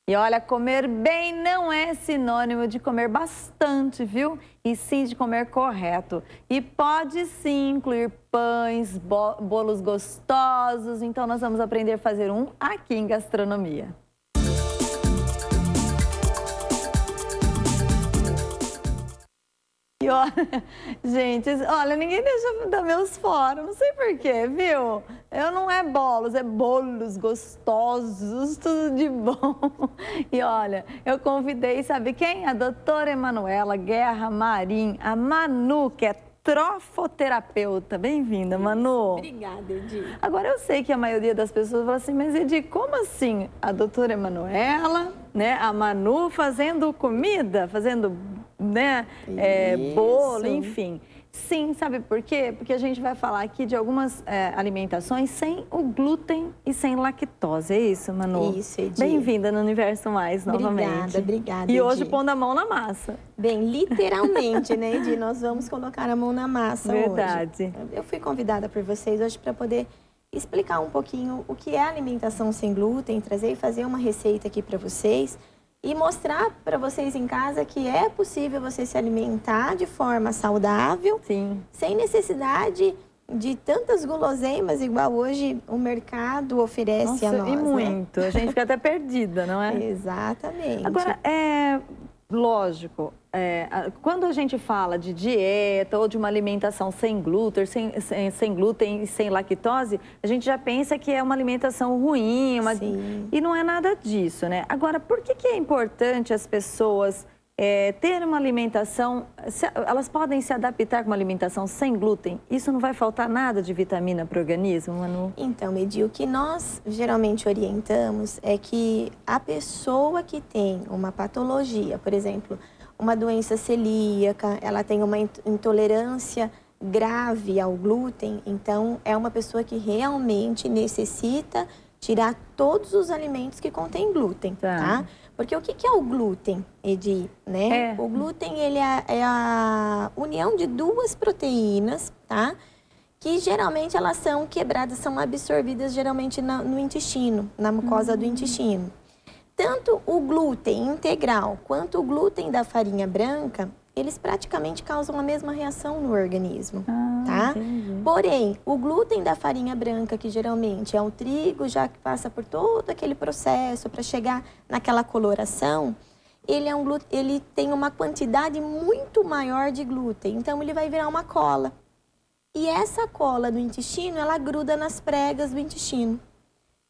E olha, comer bem não é sinônimo de comer bastante, viu? E sim de comer correto. E pode sim incluir pães, bolos gostosos. Então nós vamos aprender a fazer um aqui em Gastronomia. E olha, gente, olha, ninguém deixa dar meus fora, não sei porquê, viu? Eu não é bolos, é bolos gostosos, tudo de bom. E olha, eu convidei, sabe quem? A doutora Emanuela Guerra Marim, a Manu, que é trofoterapeuta. Bem-vinda, Manu. Obrigada, Edi. Agora, eu sei que a maioria das pessoas fala assim, mas Edi, como assim? A doutora Emanuela, né, a Manu fazendo comida, fazendo, né, bolo, enfim. Sim, sabe por quê? Porque a gente vai falar aqui de algumas alimentações sem o glúten e sem lactose. É isso, Manu? Isso, Edi. Bem-vinda no Universo Mais, novamente. Obrigada, E hoje Edi. pondo a mão na massa. Bem, literalmente, né, Edi? Nós vamos colocar a mão na massa hoje. Verdade. Eu fui convidada por vocês hoje para poder explicar um pouquinho o que é alimentação sem glúten, trazer e fazer uma receita aqui para vocês e mostrar para vocês em casa que é possível você se alimentar de forma saudável, sim, sem necessidade de tantas guloseimas, igual hoje o mercado oferece a nós. E muito, né? A gente fica até perdida, não é? Exatamente. Agora, lógico, quando a gente fala de dieta ou de uma alimentação sem glúten, sem glúten e sem lactose, a gente já pensa que é uma alimentação ruim, e não é nada disso, né? Agora, por que é importante as pessoas ter uma alimentação, elas podem se adaptar com uma alimentação sem glúten? Isso não vai faltar nada de vitamina para o organismo, Manu? Então, Edi, o que nós geralmente orientamos é que a pessoa que tem uma patologia, por exemplo, uma doença celíaca, ela tem uma intolerância grave ao glúten, então é uma pessoa que realmente necessita tirar todos os alimentos que contêm glúten, tá? Porque o que é o glúten, Edi, né? O glúten, ele é a união de duas proteínas, tá? Que geralmente elas são quebradas, são absorvidas geralmente no intestino, na mucosa do intestino. Tanto o glúten integral quanto o glúten da farinha branca, eles praticamente causam a mesma reação no organismo, tá? Entendi. Porém, o glúten da farinha branca, que geralmente é um trigo, já que passa por todo aquele processo para chegar naquela coloração, ele tem uma quantidade muito maior de glúten, então ele vai virar uma cola. E essa cola do intestino, ela gruda nas pregas do intestino.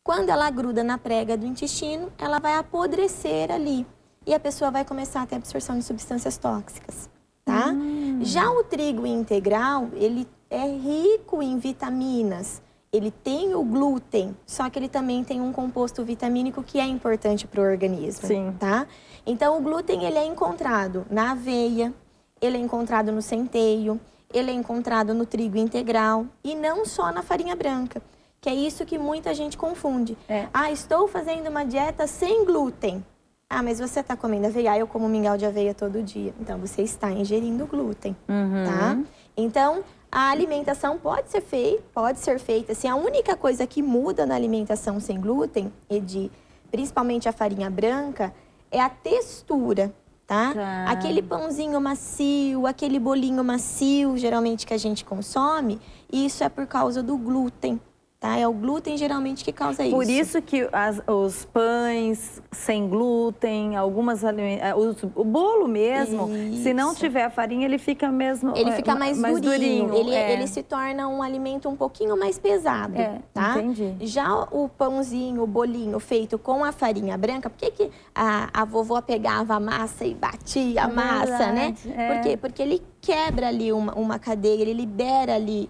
Quando ela gruda na prega do intestino, ela vai apodrecer ali. E a pessoa vai começar a ter absorção de substâncias tóxicas, tá? Já o trigo integral, ele é rico em vitaminas. Ele tem o glúten, só que ele também tem um composto vitamínico que é importante para o organismo, tá? Então, o glúten, ele é encontrado na aveia, ele é encontrado no centeio, ele é encontrado no trigo integral e não só na farinha branca. Que é isso que muita gente confunde. Ah, estou fazendo uma dieta sem glúten. Ah, mas você está comendo aveia? Ah, eu como mingau de aveia todo dia. Então, você está ingerindo glúten, tá? Então, a alimentação pode ser feita. Assim, a única coisa que muda na alimentação sem glúten, Edi, principalmente a farinha branca, é a textura, tá? Aquele pãozinho macio, aquele bolinho macio, geralmente que a gente consome, isso é por causa do glúten. Tá? É o glúten geralmente que causa isso. Por isso que os pães sem glúten, o bolo mesmo, se não tiver a farinha, ele fica mesmo... Ele fica mais durinho. Ele se torna um alimento um pouquinho mais pesado, tá? Entendi. Já o pãozinho, o bolinho feito com a farinha branca, por que a vovó pegava a massa e batia a massa, né? Por quê? Porque ele quebra ali uma cadeia, ele libera ali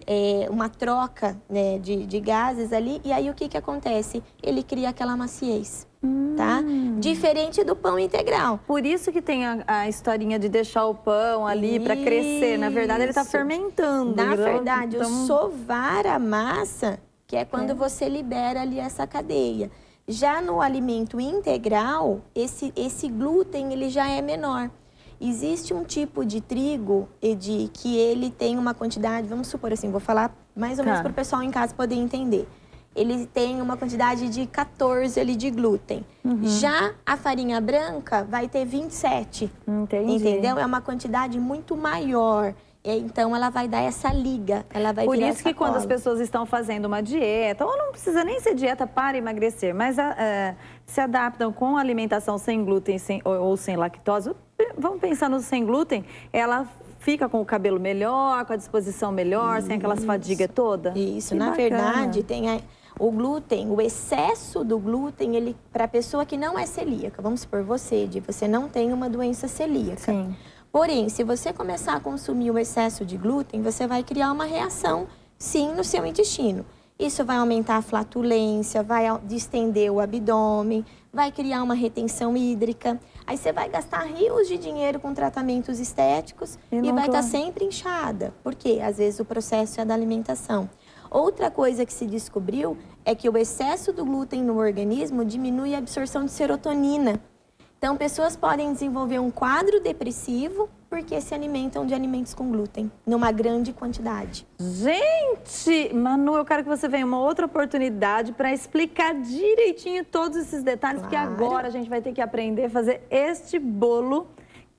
uma troca, né, de gases ali, e aí o que acontece? Ele cria aquela maciez, tá? Diferente do pão integral. Por isso que tem a historinha de deixar o pão ali para crescer. Na verdade, ele está fermentando. Na verdade, o sovar a massa, que é quando você libera ali essa cadeia. Já no alimento integral, esse glúten, ele já é menor. Existe um tipo de trigo, Edi, que ele tem uma quantidade, vamos supor assim, vou falar mais ou menos para o pessoal em casa poder entender. ele tem uma quantidade de 14 ali de glúten. Já a farinha branca vai ter 27. Entendi. Entendeu? É uma quantidade muito maior. Então, ela vai dar essa liga, ela vai virar essa cola. Por isso que quando as pessoas estão fazendo uma dieta, ou não precisa nem ser dieta para emagrecer, mas se adaptam com alimentação sem glúten ou sem lactose, vamos pensar no sem glúten, ela fica com o cabelo melhor, com a disposição melhor, sem aquelas fadigas toda? Isso, na verdade, tem o glúten, o excesso do glúten, ele para a pessoa que não é celíaca, vamos supor você não tem uma doença celíaca. Sim. Porém, se você começar a consumir o excesso de glúten, você vai criar uma reação, sim, no seu intestino. Isso vai aumentar a flatulência, vai distender o abdômen, vai criar uma retenção hídrica. Aí você vai gastar rios de dinheiro com tratamentos estéticos e vai estar sempre inchada. Por quê? Às vezes o processo é da alimentação. Outra coisa que se descobriu é que o excesso do glúten no organismo diminui a absorção de serotonina. Então, pessoas podem desenvolver um quadro depressivo porque se alimentam de alimentos com glúten, numa grande quantidade. Gente, Manu, eu quero que você venha uma outra oportunidade para explicar direitinho todos esses detalhes, porque agora a gente vai ter que aprender a fazer este bolo. O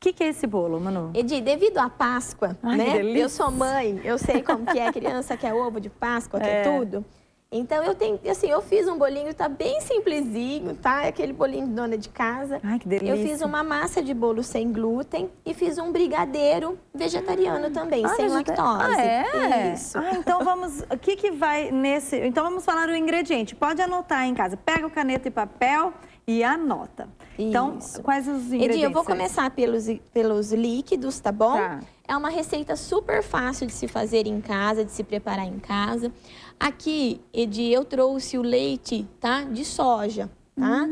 que é esse bolo, Manu? Edi, devido à Páscoa, né? Eu sou mãe, eu sei como que é criança, quer ovo de Páscoa, quer tudo. Então, eu fiz um bolinho, tá bem simplesinho, tá? É aquele bolinho de dona de casa. Ai, que delícia. Eu fiz uma massa de bolo sem glúten e fiz um brigadeiro vegetariano também, sem lactose. Isso. Então vamos, o que vai nesse... Então vamos falar o ingrediente. Pode anotar em casa. Pega o caneta e papel e anota. Então, quais os ingredientes? Edi, eu vou começar pelos líquidos, tá bom? Tá. É uma receita super fácil de se fazer em casa, de se preparar em casa. Aqui, Edi, eu trouxe o leite, tá? De soja, tá?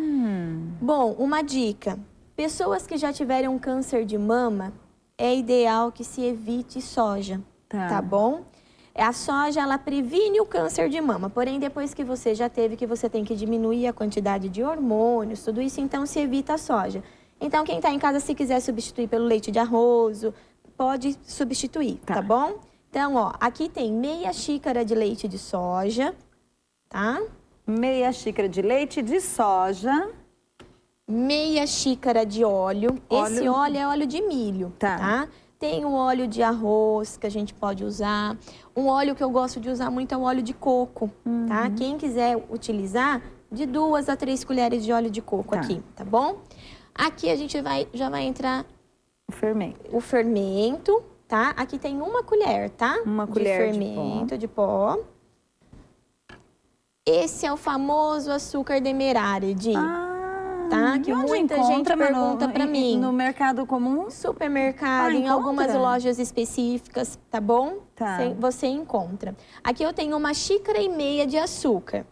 Bom, uma dica. Pessoas que já tiveram câncer de mama, é ideal que se evite soja, tá bom? A soja, ela previne o câncer de mama, porém, depois que você já teve, que você tem que diminuir a quantidade de hormônios, tudo isso, então se evita a soja. Então, quem tá em casa, se quiser substituir pelo leite de arroz, pode substituir, tá bom? Então, ó, aqui tem meia xícara de leite de soja, tá? Meia xícara de leite de soja. Meia xícara de óleo. Esse óleo é óleo de milho, tá? Tem o óleo de arroz que a gente pode usar. Um óleo que eu gosto de usar muito é o óleo de coco, tá? Quem quiser utilizar, de 2 a 3 colheres de óleo de coco aqui, tá bom? Aqui a gente já vai entrar o fermento, tá? Aqui tem 1 colher, tá? Uma colher de fermento de pó. Esse é o famoso açúcar demerara, Edi. Tá? Que muita gente pergunta pra mim. No mercado comum? Supermercado, em algumas lojas específicas, tá bom? Você encontra. Aqui eu tenho 1,5 xícaras de açúcar.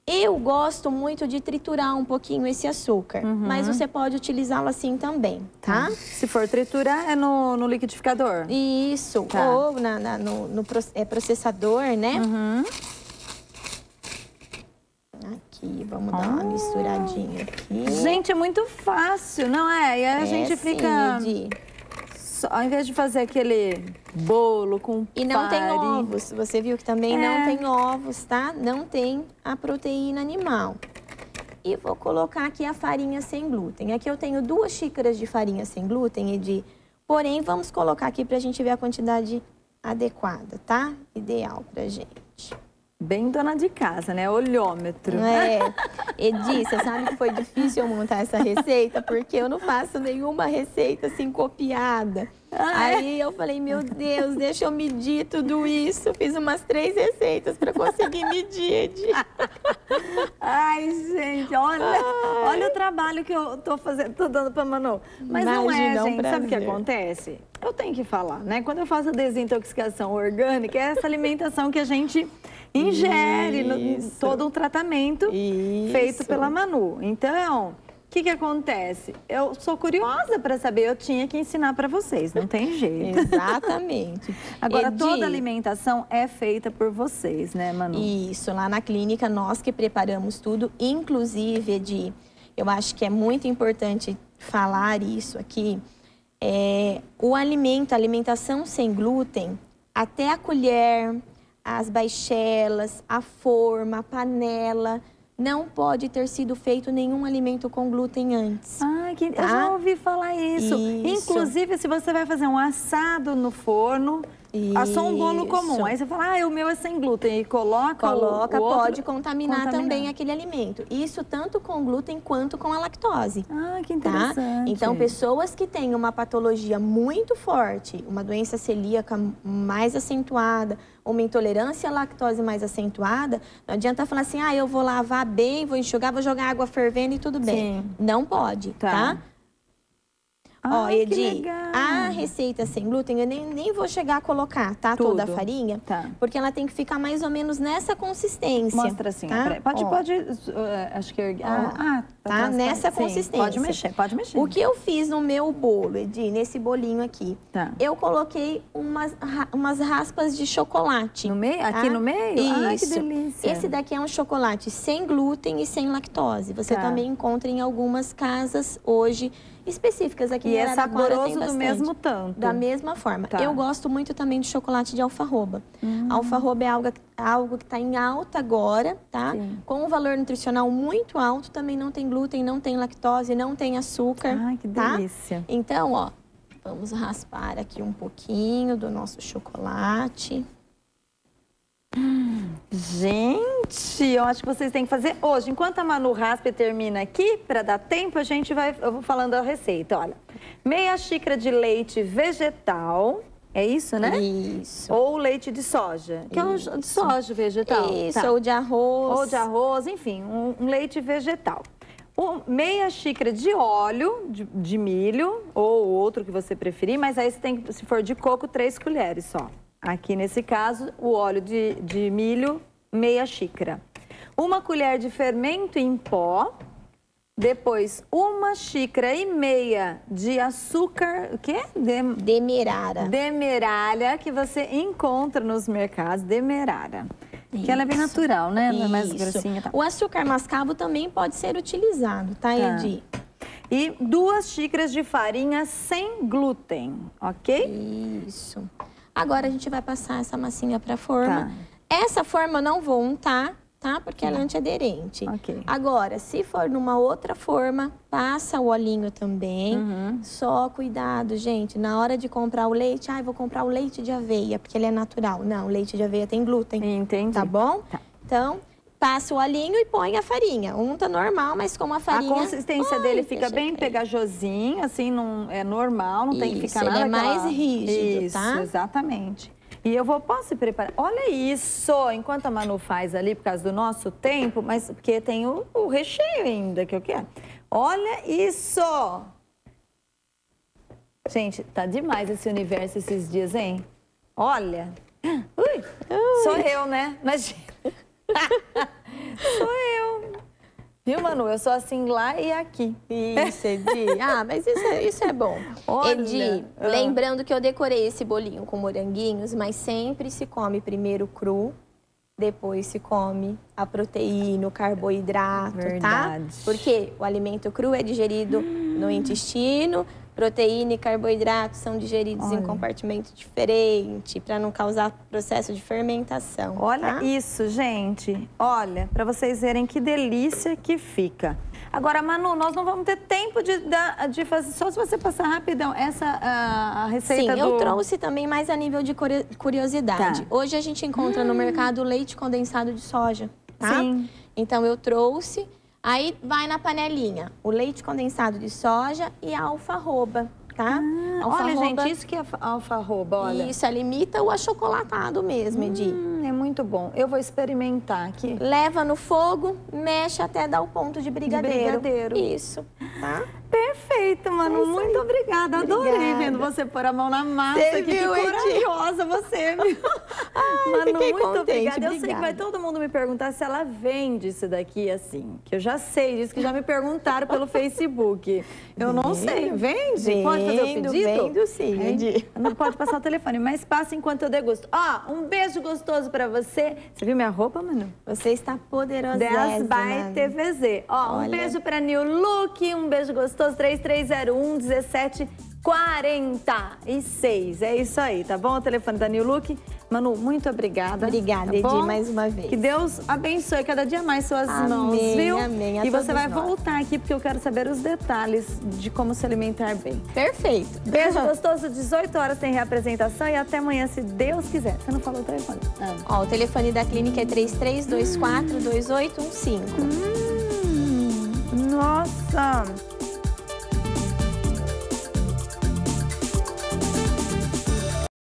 Eu gosto muito de triturar um pouquinho esse açúcar, mas você pode utilizá-lo assim também, tá? Se for triturar, é no liquidificador? Isso, ou no processador, né? Aqui, vamos dar uma misturadinha aqui. Gente, é muito fácil, não é? E aí a gente fica... Ao invés de fazer aquele bolo com E não tem ovos. Você viu que também não tem ovos, tá? Não tem a proteína animal. E vou colocar aqui a farinha sem glúten. Aqui eu tenho 2 xícaras de farinha sem glúten, Edi. Porém, vamos colocar aqui pra gente ver a quantidade adequada, tá? Ideal pra gente. Bem dona de casa, né? Olhômetro. Edi, você sabe que foi difícil eu montar essa receita, porque eu não faço nenhuma receita assim copiada. Aí eu falei, meu Deus, deixa eu medir tudo isso. Fiz umas 3 receitas para conseguir medir, Edi. Ai, gente, olha o trabalho que eu tô fazendo, tô dando pra Manu. Mas não é, gente, sabe o que acontece? Eu tenho que falar, né? Quando eu faço a desintoxicação orgânica, é essa alimentação que a gente ingere, todo um tratamento feito pela Manu. Então, o que acontece? Eu sou curiosa para saber, eu tinha que ensinar para vocês, não tem jeito. Exatamente. Agora, toda alimentação é feita por vocês, né, Manu? Isso, lá na clínica nós que preparamos tudo, inclusive, Edi, eu acho que é muito importante falar isso aqui, o alimento, a alimentação sem glúten, até a colher, as baixelas, a forma, a panela. Não pode ter sido feito nenhum alimento com glúten antes. Ah, eu já ouvi falar isso. Isso. Inclusive, se você vai fazer um assado no forno, assou um bolo comum. Aí você fala, o meu é sem glúten. E coloca o outro, pode contaminar também aquele alimento. Isso tanto com glúten quanto com a lactose. Ah, que interessante. Tá? Então, pessoas que têm uma patologia muito forte, uma doença celíaca mais acentuada, uma intolerância à lactose mais acentuada, não adianta falar assim, eu vou lavar bem, vou enxugar, vou jogar água fervendo e tudo bem. Sim. Não pode, tá? Ó, Edi, legal. A receita sem glúten, eu nem vou chegar a colocar, tá? Tudo. Toda a farinha, porque ela tem que ficar mais ou menos nessa consistência. Mostra assim, tá? Pode, acho que... tá? Nessa consistência. Pode mexer. O que eu fiz no meu bolo, Edi, nesse bolinho aqui, eu coloquei umas raspas de chocolate. No meio? Tá? Aqui no meio? Isso. Ai, que delícia. Esse daqui é um chocolate sem glúten e sem lactose. Você também encontra em algumas casas hoje específicas aqui em Araraquara. E é saboroso do mesmo tanto. Da mesma forma. Eu gosto muito também de chocolate de alfarroba. Alfarroba é algo que está em alta agora, tá? Sim. Com um valor nutricional muito alto, também não tem glúten, não tem lactose, não tem açúcar. Ai, que delícia. Então, ó, vamos raspar aqui um pouquinho do nosso chocolate. Gente, eu acho que vocês têm que fazer hoje. Enquanto a Manu raspa e termina aqui, para dar tempo, eu vou falando a receita. Olha, meia xícara de leite vegetal, é isso, né? Isso. Ou leite de soja, que é um de soja vegetal. Isso, ou de arroz. Ou de arroz, enfim, um leite vegetal. Meia xícara de óleo de milho, ou outro que você preferir, mas aí você tem, se for de coco, 3 colheres só. Aqui, nesse caso, o óleo de milho, meia xícara. 1 colher de fermento em pó. Depois, 1,5 xícaras de açúcar, o quê? Demerara. Demerara, que você encontra nos mercados, demerara. Que ela é bem natural, né? Ela é mais grossinha. Tá? O açúcar mascavo também pode ser utilizado, tá, Edi? E 2 xícaras de farinha sem glúten, ok? Isso. Agora a gente vai passar essa massinha para a forma. Essa forma eu não vou untar, tá? Porque ela é antiaderente. Agora, se for numa outra forma, passa o olhinho também. Só cuidado, gente, na hora de comprar o leite, vou comprar o leite de aveia, porque ele é natural. Não, o leite de aveia tem glúten. Entendi. Tá bom? Então, passa o olhinho e põe a farinha. Unta normal, mas com a farinha... A consistência dele fica bem pegajosinho, assim, não é normal, não tem que ficar nada... ele é mais rígido, tá? Isso, exatamente. E posso preparar... Olha isso! Enquanto a Manu faz ali, por causa do nosso tempo, mas porque tem o recheio ainda, que eu quero. Olha isso! Gente, tá demais esse universo esses dias, hein? Olha! Ui! Sou eu, né? Imagina! Sou eu. Viu, Manu? Eu sou assim lá e aqui. Isso, Edi. Mas isso é bom. Olha. Edi, lembrando que eu decorei esse bolinho com moranguinhos, mas sempre se come primeiro cru, depois se come a proteína, o carboidrato, tá? Porque o alimento cru é digerido no intestino, proteína e carboidrato são digeridos em compartimento diferente, para não causar processo de fermentação. Olha isso, gente. Olha, para vocês verem que delícia que fica. Agora, Manu, nós não vamos ter tempo de fazer, só se você passar rapidão a receita. Sim, eu trouxe também mais a nível de curiosidade. Hoje a gente encontra no mercado leite condensado de soja, tá? Sim. Então eu trouxe... Aí vai na panelinha o leite condensado de soja e a alfarroba, tá? Olha, gente, isso que é alfarroba, olha. Isso, ela imita o achocolatado mesmo, Edi. É muito bom. Eu vou experimentar aqui. Leva no fogo, mexe até dar o ponto de brigadeiro. Isso. Tá? Perfeito, Manu. Muito obrigada. Adorei vendo você pôr a mão na massa. Você viu, que corajosa você, viu? Manu, muito obrigada. Eu sei que vai todo mundo me perguntar se ela vende isso daqui assim. Que eu já sei disso, que já me perguntaram pelo Facebook. Eu não sei. Vende? Pode fazer o pedido? Vendo sim, Edi. Não pode passar o telefone, mas passa enquanto eu degusto. Um beijo gostoso pra você. Você viu minha roupa, Manu? Você está poderosíssima. 10 by TVZ. Um beijo pra New Look, um beijo gostoso, 3301 17 46. É isso aí, tá bom? O telefone da New Look. Manu, muito obrigada. Obrigada, tá Edi, bom? mais uma vez. Que Deus abençoe cada dia mais suas mãos, viu? Amém, E você vai voltar aqui porque eu quero saber os detalhes de como se alimentar bem. Perfeito. Beijo gostoso, 18 horas tem reapresentação e até amanhã, se Deus quiser. Você não falou o telefone? Ó, o telefone da clínica é 3324-2815. Nossa!